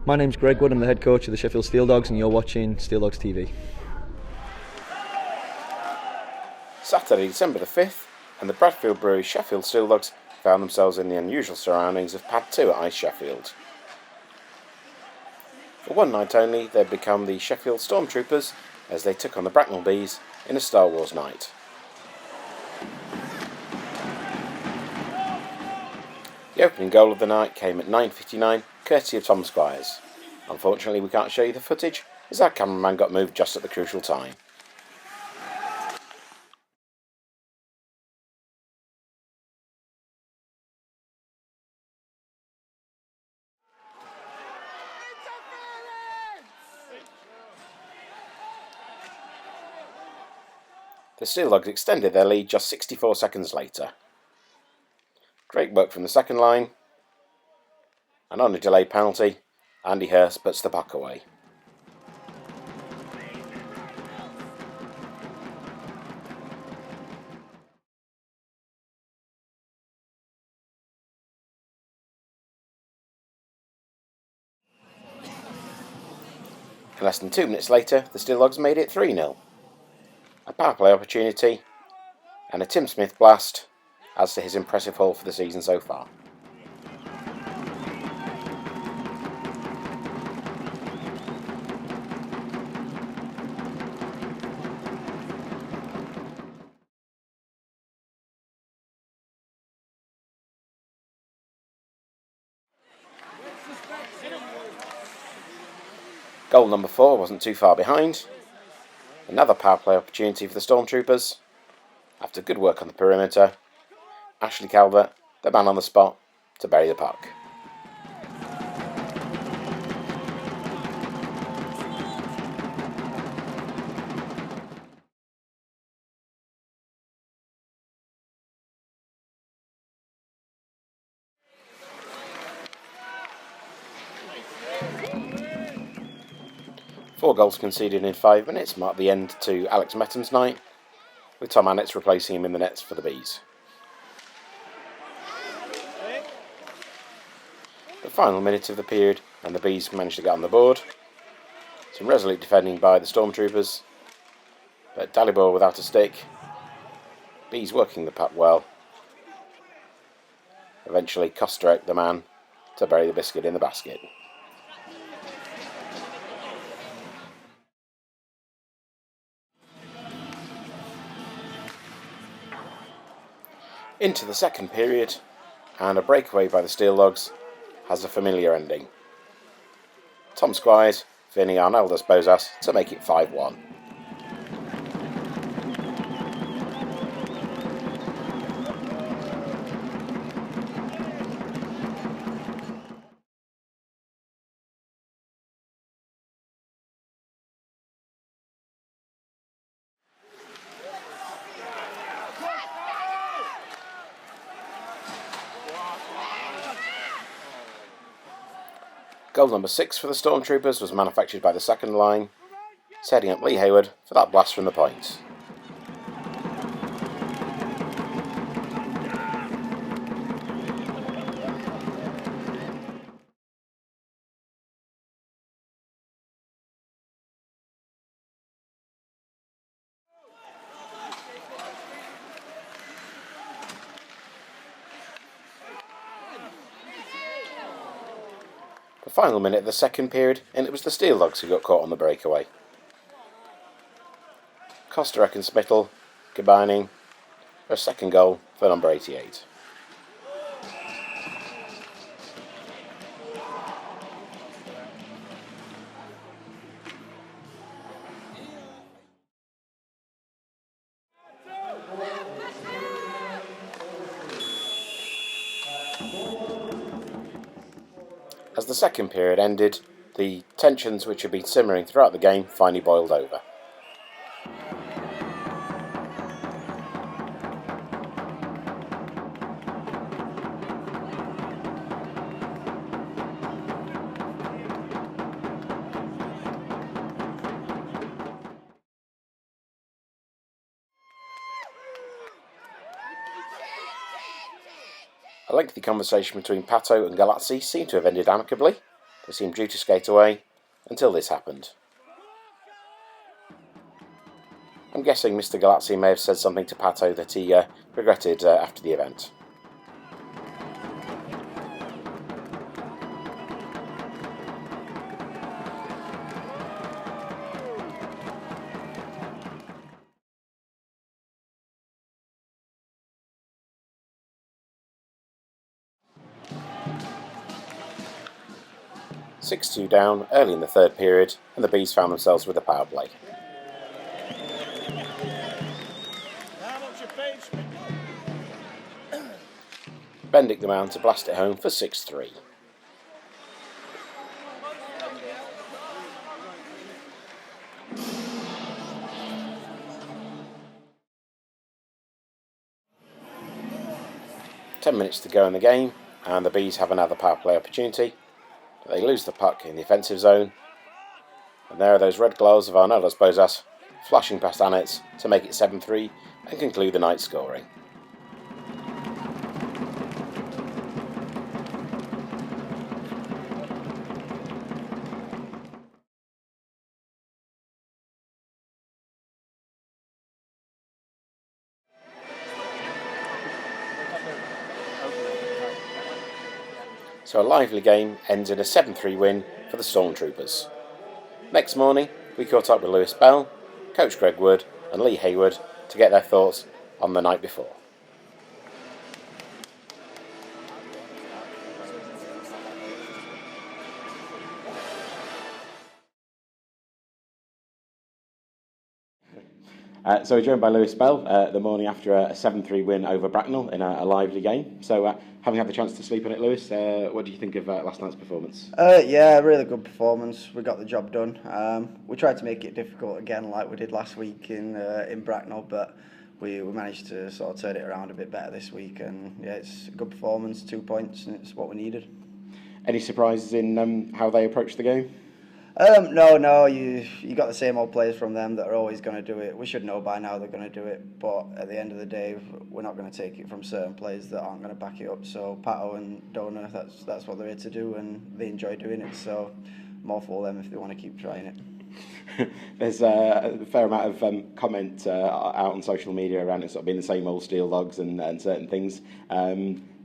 My name's Greg Wood, I'm the head coach of the Sheffield Steeldogs and you're watching SteeldogsTV. Saturday, December the 5th, and the Bradfield Brewery Sheffield Steeldogs found themselves in the unusual surroundings of Pad 2 at Ice Sheffield. For one night only, they'd become the Sheffield Stormtroopers as they took on the Bracknell Bees in a Star Wars night. The opening goal of the night came at 9:59, courtesy of Tom Squires. Unfortunately, we can't show you the footage, as our cameraman got moved just at the crucial time. The Steeldogs extended their lead just 64 seconds later. Great work from the second line, and on a delayed penalty, Andy Hurst puts the puck away. And less than 2 minutes later, the Steeldogs made it 3-0. A power play opportunity, and a Tim Smith blast adds to his impressive haul for the season so far. Goal number 4 wasn't too far behind. Another power play opportunity for the Stormtroopers. After good work on the perimeter, Ashley Calvert, the man on the spot, to bury the puck. Four goals conceded in 5 minutes marked the end to Alex Metham's night, with Tom Annetts replacing him in the nets for the Bees. The final minute of the period, and the Bees managed to get on the board. Some resolute defending by the Stormtroopers, but Dalibor without a stick. Bees working the puck well. Eventually Kosterek, the man, to bury the biscuit in the basket. Into the second period, and a breakaway by the Steeldogs has a familiar ending. Tom Squires finning Arnaldas Bozas to make it 5-1. Goal number 6 for the Stormtroopers was manufactured by the second line, setting up Lee Haywood for that blast from the point. The final minute of the second period, and it was the Steeldogs who got caught on the breakaway. Kosterek and Smittle combining for a second goal for number 88. As the second period ended, the tensions which had been simmering throughout the game finally boiled over. A lengthy conversation between Pato and Galazzi seemed to have ended amicably. They seemed due to skate away until this happened. I'm guessing Mr. Galazzi may have said something to Pato that he regretted after the event. (6-2) down early in the third period, and the Bees found themselves with a power play. Bendick the man to blast it home for 6-3. Ten minutes to go in the game, and the Bees have another power play opportunity. But they lose the puck in the offensive zone, and there are those red gloves of Arnoldas Bozas flashing past Annetz to make it 7-3 and conclude the night scoring. So a lively game ends in a 7-3 win for the Stormtroopers. Next morning, we caught up with Lewis Bell, Coach Greg Wood and Lee Haywood to get their thoughts on the night before. So we're joined by Lewis Bell the morning after a 7-3 win over Bracknell in a lively game. So having had the chance to sleep on it, Lewis, what do you think of last night's performance? Yeah, really good performance. We got the job done. We tried to make it difficult again like we did last week in Bracknell, but we managed to sort of turn it around a bit better this week. And yeah, it's a good performance, 2 points, and it's what we needed. Any surprises in how they approached the game? No, you got the same old players from them that are always going to do it. We should know by now they're going to do it, but at the end of the day, we're not going to take it from certain players that aren't going to back it up. So Pato and Dona, that's what they're here to do, and they enjoy doing it. So more for them if they want to keep trying it. There's a fair amount of comment out on social media around it sort of being the same old Steeldogs and certain things.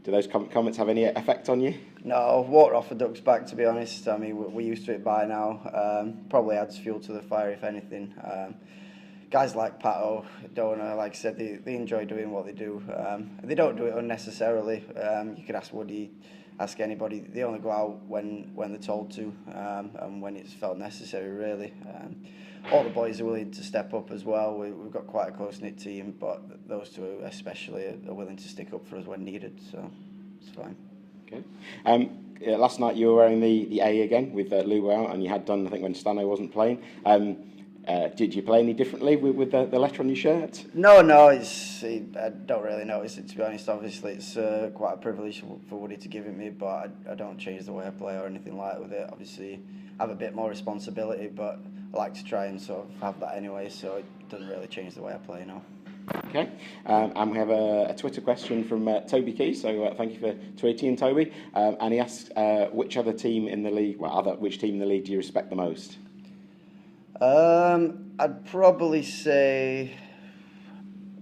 Do those comments have any effect on you? No, water off the duck's back, to be honest. I mean, we're used to it by now. Probably adds fuel to the fire, if anything. Guys like Pato, Dona, like I said, they enjoy doing what they do. They don't do it unnecessarily. You could ask Woody, ask anybody. They only go out when they're told to, and when it's felt necessary, really. All the boys are willing to step up as well. We've got quite a close-knit team, but those two especially are willing to stick up for us when needed, so it's fine. Okay. Last night you were wearing the A again with Lou out, and you had done, I think, when Stano wasn't playing. Did you play any differently with the letter on your shirt? No, I don't really notice it, to be honest. Obviously, it's quite a privilege for Woody to give it me, but I don't change the way I play or anything like that with it. Obviously, I have a bit more responsibility, but I like to try and sort of have that anyway, so it doesn't really change the way I play now. Okay, and we have a Twitter question from Toby Key, so thank you for tweeting, Toby. And he asks, which other team in the league, which team in the league do you respect the most? I'd probably say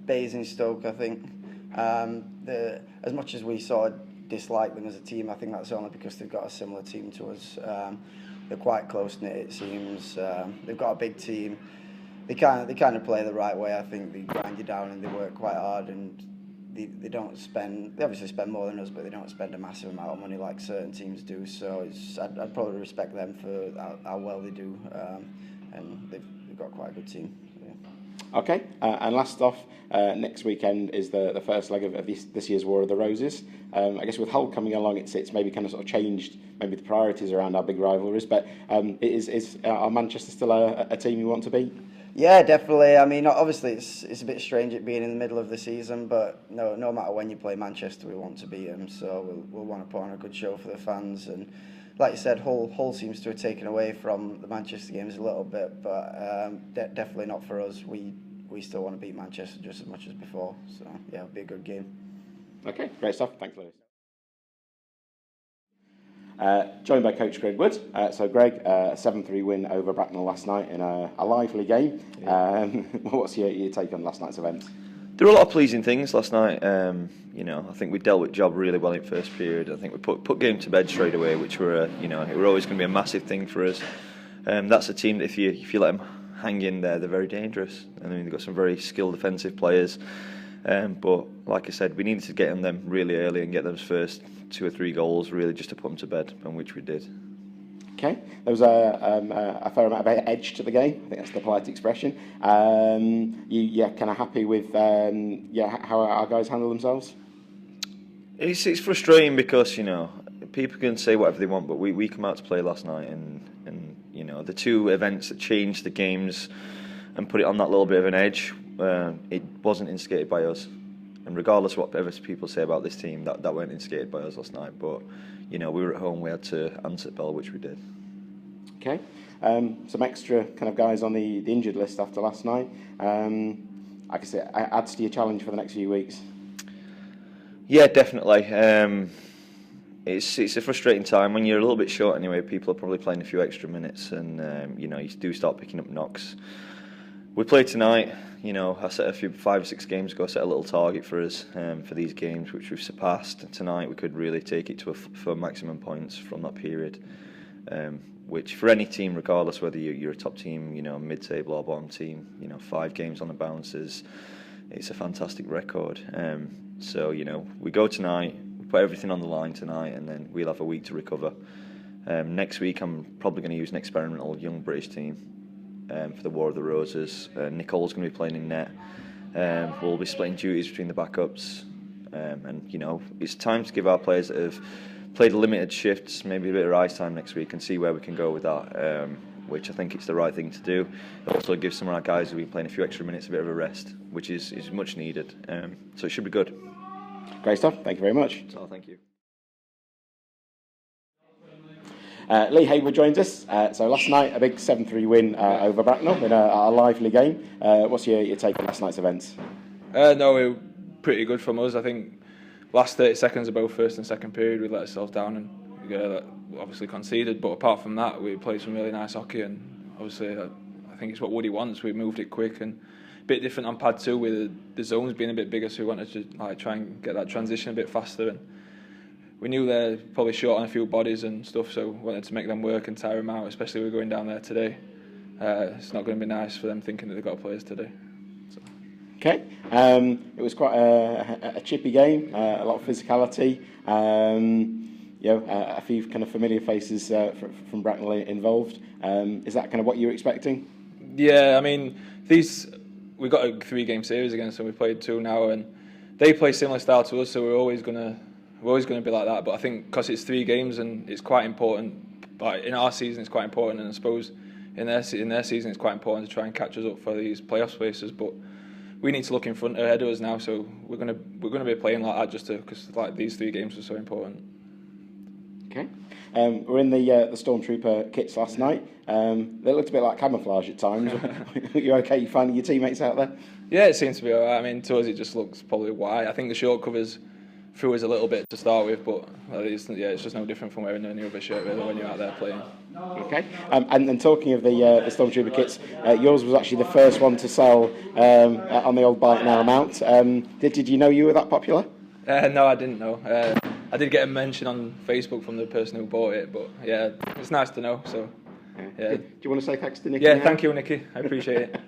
Basingstoke, I think. As much as we sort of dislike them as a team, I think that's only because they've got a similar team to us. They're quite close-knit, it seems. They've got a big team. They kind of play the right way. I think they grind you down and they work quite hard, and they don't spend. They obviously spend more than us, but they don't spend a massive amount of money like certain teams do. So I'd probably respect them for how well they do, and they've got quite a good team. So, yeah. Okay, and last off, next weekend is the first leg of this year's War of the Roses. I guess with Hull coming along, it's maybe kind of sort of changed maybe the priorities around our big rivalries. But is Manchester still a team you want to beat? Yeah, definitely. I mean, obviously it's a bit strange it being in the middle of the season, but no matter when you play Manchester, we want to beat them. So we'll want to put on a good show for the fans. And like you said, Hull seems to have taken away from the Manchester games a little bit, but definitely not for us. We still want to beat Manchester just as much as before. So yeah, it'll be a good game. Okay, great stuff. Thanks, Lewis. Joined by Coach Greg Wood. So Greg, a 7-3 win over Bracknell last night in a lively game. Yeah. What's your take on last night's event? There were a lot of pleasing things last night. I think we dealt with job really well in first period. I think we put game to bed straight away, which were it were always going to be a massive thing for us. That's a team that if you let them hang in there, they're very dangerous. I mean, they've got some very skilled defensive players. But like I said, we needed to get on them really early and get those first 2 or 3 goals really just to put them to bed, and which we did. Okay, there was a fair amount of edge to the game. I think that's the polite expression. You kind of happy with how our guys handle themselves? It's frustrating because people can say whatever they want, but we come out to play last night, and the 2 events that changed the games and put it on that little bit of an edge. It wasn't instigated by us, and regardless of whatever people say about this team, that weren't instigated by us last night. But we were at home, we had to answer the bell, which we did. Okay, some extra kind of guys on the injured list after last night. Like I said, adds to your challenge for the next few weeks. Yeah, definitely. It's a frustrating time when you're a little bit short anyway. People are probably playing a few extra minutes, and you do start picking up knocks. We played tonight. I set 5 or 6 games ago. I set a little target for us for these games, which we've surpassed. Tonight we could really take it to for maximum points from that period, which for any team, regardless whether you're a top team, mid-table or bottom team, 5 games on the bounce it's a fantastic record. So we go tonight, we put everything on the line tonight, and then we'll have a week to recover. Next week I'm probably going to use an experimental young British team. For the War of the Roses. Nicole's going to be playing in net. We'll be splitting duties between the backups, and it's time to give our players that have played limited shifts maybe a bit of ice time next week and see where we can go with that, which I think it's the right thing to do. It also gives some of our guys who've been playing a few extra minutes a bit of a rest, which is much needed, so it should be good. Great stuff, thank you very much. So, thank you. Lee Haywood joins us. So last night, a big 7-3 win over Bracknell in a lively game. What's your take on last night's events? No, we were pretty good from us. I think last 30 seconds of both first and second period, we let ourselves down and obviously conceded. But apart from that, we played some really nice hockey, and obviously I think it's what Woody wants. We moved it quick and a bit different on pad 2 with the zones being a bit bigger, so we wanted to try and get that transition a bit faster. And we knew they're probably short on a few bodies and stuff, so we wanted to make them work and tire them out, especially we're going down there today. It's not going to be nice for them thinking that they've got players today. So. Okay, it was quite a chippy game, a lot of physicality, a few kind of familiar faces from Bracknell involved. Is that kind of what you were expecting? Yeah, I mean, we got a 3-game series against them. We played 2 now, and they play similar style to us, so we're always going to be like that. But I think because it's 3 games and it's quite important, like in our season it's quite important, and I suppose in their season it's quite important to try and catch us up for these playoff spaces. But we need to look in front ahead of us now, so we're gonna be playing like that just because these 3 games are so important. Okay, we're in the Stormtrooper kits last night. They looked a bit like camouflage at times. You're okay? You finding your teammates out there? Yeah, it seems to be alright. I mean, to us it just looks probably white. I think the short covers threw us a little bit to start with, but it's just no different from wearing any other shirt really when you're out there playing. Okay, and talking of the Stormtrooper kits, yours was actually the first one to sell on the old Bracknell mount. Did you know you were that popular? No, I didn't know. I did get a mention on Facebook from the person who bought it, but yeah, it's nice to know. So, yeah. Do you want to say thanks to Nicky? Yeah, now? Thank you, Nicky. I appreciate it.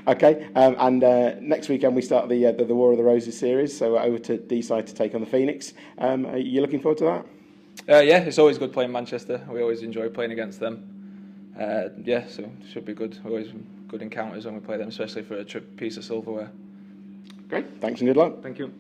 Okay, and next weekend we start the War of the Roses series, so we're over to D-side to take on the Phoenix. Are you looking forward to that? Yeah, it's always good playing Manchester. We always enjoy playing against them. So it should be good. Always good encounters when we play them, especially for a piece of silverware. Great, thanks and good luck. Thank you.